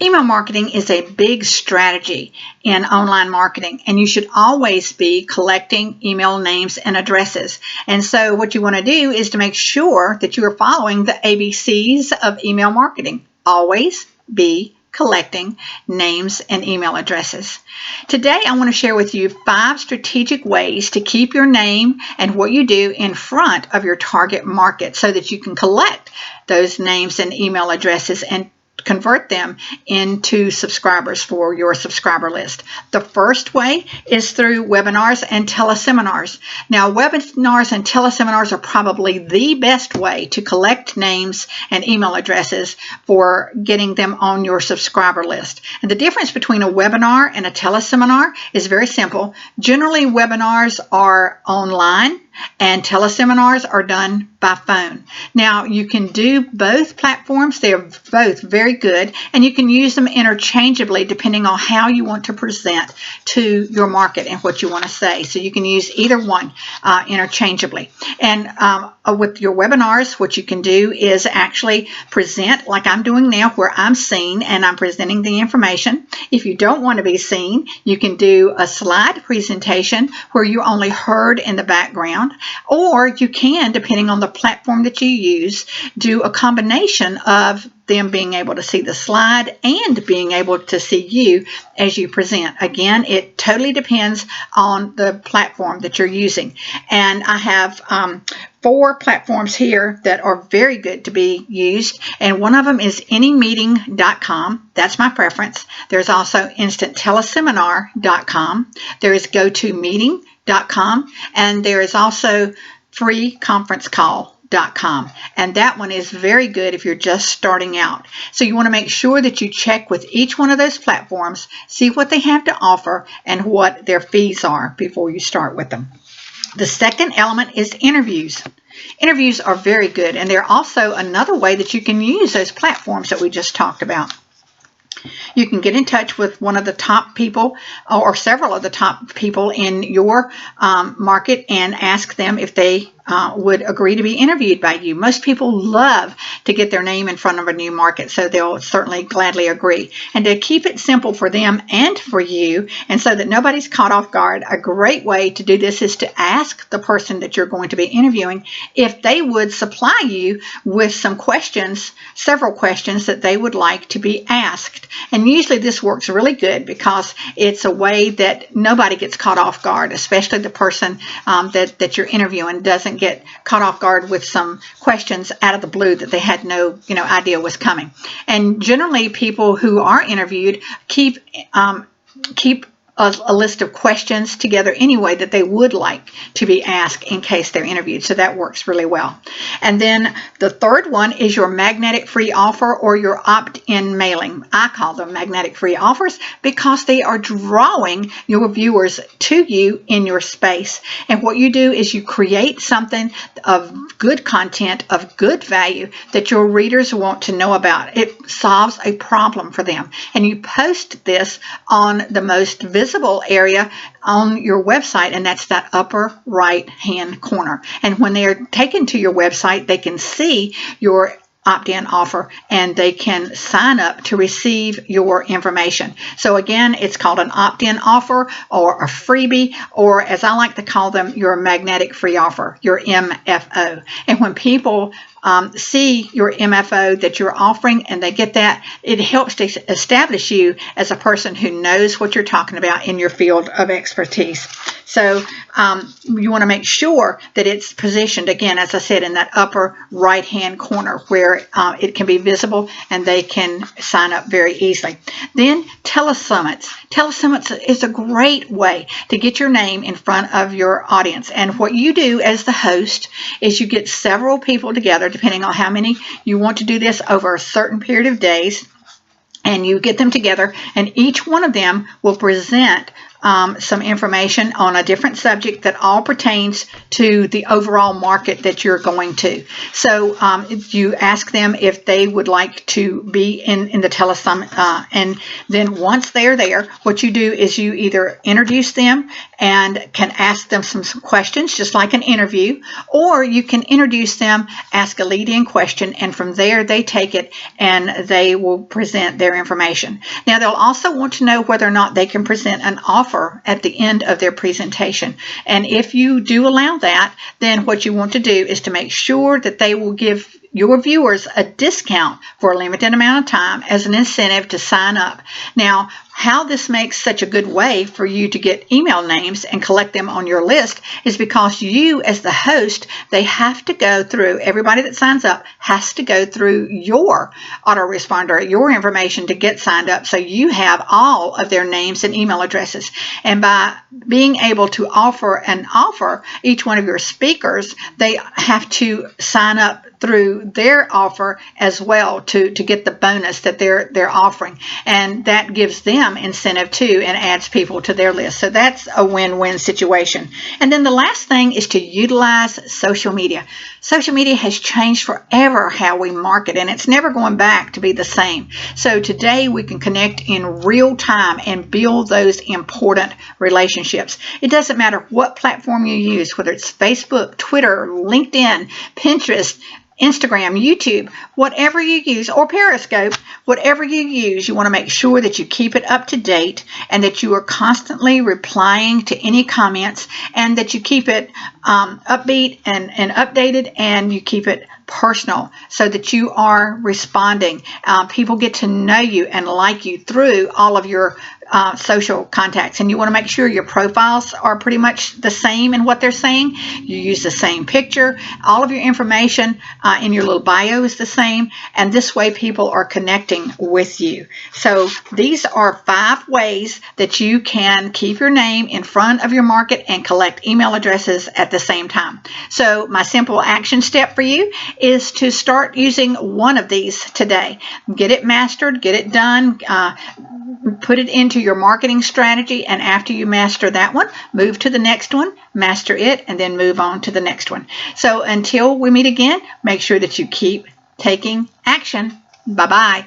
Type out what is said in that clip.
Email marketing is a big strategy in online marketing, and you should always be collecting email names and addresses. And so what you want to do is to make sure that you are following the ABCs of email marketing. Always be collecting names and email addresses. Today, I want to share with you 5 strategic ways to keep your name and what you do in front of your target market so that you can collect those names and email addresses and convert them into subscribers for your subscriber list. The first way is through webinars and teleseminars. Now, webinars and teleseminars are probably the best way to collect names and email addresses for getting them on your subscriber list. And the difference between a webinar and a teleseminar is very simple. Generally, webinars are online and teleseminars are done by phone. Now, you can do both platforms. They're both very good, and you can use them interchangeably depending on how you want to present to your market and what you want to say. So you can use either one interchangeably. And with your webinars, what you can do is actually present like I'm doing now, where I'm seen and I'm presenting the information. If you don't want to be seen, you can do a slide presentation where you're only heard in the background. Or you can, depending on the platform that you use, do a combination of them being able to see the slide and being able to see you as you present. Again, it totally depends on the platform that you're using. And I have 4 platforms here that are very good to be used, and one of them is anymeeting.com. That's my preference. There's also instantteleSeminar.com. There is GoToMeeting.com, and there is also freeconferencecall.com, and that one is very good if you're just starting out. So you want to make sure that you check with each one of those platforms, see what they have to offer and what their fees are before you start with them. The second element is interviews. Interviews are very good, and they're also another way that you can use those platforms that we just talked about. You can get in touch with one of the top people or several of the top people in your market and ask them if they would agree to be interviewed by you. Most people love to get their name in front of a new market, so they'll certainly gladly agree. And to keep it simple for them and for you, and so that nobody's caught off guard, a great way to do this is to ask the person that you're going to be interviewing if they would supply you with some questions, several questions that they would like to be asked. And usually this works really good because it's a way that nobody gets caught off guard, especially the person that you're interviewing doesn't get caught off guard with some questions out of the blue that they had no idea was coming. And generally people who are interviewed keep a list of questions together anyway that they would like to be asked in case they're interviewed. So that works really well. And then the third one is your magnetic free offer or your opt-in mailing. I call them magnetic free offers because they are drawing your viewers to you in your space. And what you do is you create something of good content, of good value that your readers want to know about. It solves a problem for them. And you post this on the most visible area on your website, and that's that upper right hand corner. And when they are taken to your website, they can see your opt-in offer and they can sign up to receive your information. So again, it's called an opt-in offer or a freebie, or as I like to call them, your magnetic free offer, your MFO. And when people see your MFO that you're offering and they get that, it helps to establish you as a person who knows what you're talking about in your field of expertise. So you want to make sure that it's positioned, again, as I said, in that upper right hand corner where it can be visible and they can sign up very easily. Then telesummits. Telesummits is a great way to get your name in front of your audience. And what you do as the host is you get several people together, depending on how many you want to do this over a certain period of days, and you get them together, and each one of them will present some information on a different subject that all pertains to the overall market that you're going to. So if you ask them if they would like to be in the telesummit, and then once they're there, what you do is you either introduce them and can ask them some questions, just like an interview, or you can introduce them, ask a lead-in question, and from there they take it and they will present their information. Now, they'll also want to know whether or not they can present an offer at the end of their presentation. And if you do allow that, then what you want to do is to make sure that they will give your viewers a discount for a limited amount of time as an incentive to sign up. Now, how this makes such a good way for you to get email names and collect them on your list is because you, as the host, they have to go through, everybody that signs up has to go through your autoresponder, your information to get signed up, so you have all of their names and email addresses. And by being able to offer each one of your speakers, they have to sign up through their offer as well to get the bonus that they're offering, and that gives them incentive too and adds people to their list. So that's a win-win situation. And then the last thing is to utilize social media. Social media has changed forever how we market, and it's never going back to be the same. So today we can connect in real time and build those important relationships. It doesn't matter what platform you use, whether it's Facebook, Twitter, LinkedIn, Pinterest, Instagram, YouTube, whatever you use, or Periscope, whatever you use, you want to make sure that you keep it up to date and that you are constantly replying to any comments, and that you keep it upbeat and updated, and you keep it personal so that you are responding. People get to know you and like you through all of your social contacts, and you want to make sure your profiles are pretty much the same in what they're saying. You use the same picture, all of your information in your little bio is the same, and this way people are connecting with you. So these are 5 ways that you can keep your name in front of your market and collect email addresses at the same time. So my simple action step for you is to start using one of these today. Get it mastered, get it done, put it into your marketing strategy, and after you master that one, move to the next one, master it, and then move on to the next one. So until we meet again, make sure that you keep taking action. Bye-bye.